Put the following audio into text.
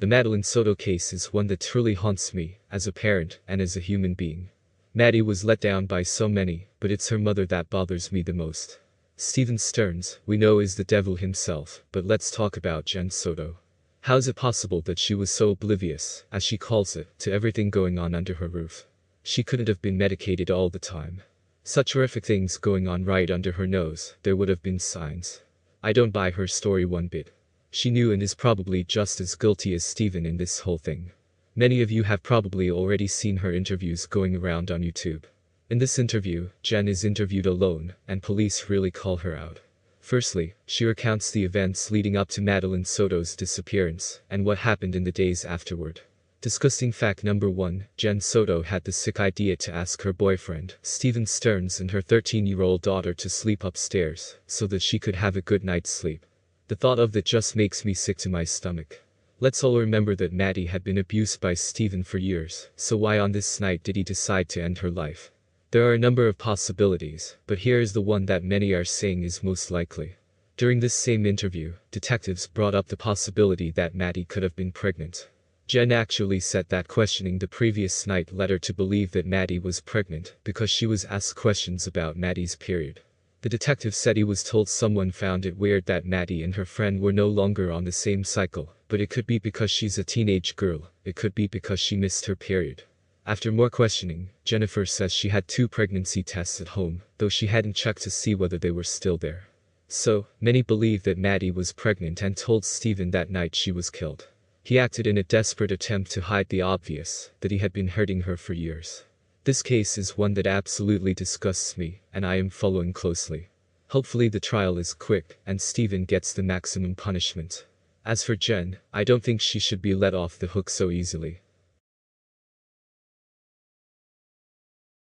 The Madeline Soto case is one that truly haunts me, as a parent and as a human being. Maddie was let down by so many, but it's her mother that bothers me the most. Stephen Stearns, we know, is the devil himself, but let's talk about Jenn Soto. How is it possible that she was so oblivious, as she calls it, to everything going on under her roof? She couldn't have been medicated all the time. Such horrific things going on right under her nose, there would have been signs. I don't buy her story one bit. She knew and is probably just as guilty as Stephen in this whole thing. Many of you have probably already seen her interviews going around on YouTube. In this interview, Jenn is interviewed alone, and police really call her out. Firstly, she recounts the events leading up to Madeline Soto's disappearance, and what happened in the days afterward. Disgusting fact number 1, Jenn Soto had the sick idea to ask her boyfriend, Stephen Stearns, and her 13-year-old daughter to sleep upstairs, so that she could have a good night's sleep. The thought of that just makes me sick to my stomach. Let's all remember that Maddie had been abused by Stephen for years, so why on this night did he decide to end her life? There are a number of possibilities, but here is the one that many are saying is most likely. During this same interview, detectives brought up the possibility that Maddie could have been pregnant. Jenn actually said that questioning the previous night led her to believe that Maddie was pregnant because she was asked questions about Maddie's period. The detective said he was told someone found it weird that Maddie and her friend were no longer on the same cycle, but it could be because she's a teenage girl, it could be because she missed her period. After more questioning, Jennifer says she had 2 pregnancy tests at home, though she hadn't checked to see whether they were still there. So, many believe that Maddie was pregnant and told Stephen that night she was killed. He acted in a desperate attempt to hide the obvious, that he had been hurting her for years. This case is one that absolutely disgusts me, and I am following closely. Hopefully the trial is quick, and Stephen gets the maximum punishment. As for Jenn, I don't think she should be let off the hook so easily.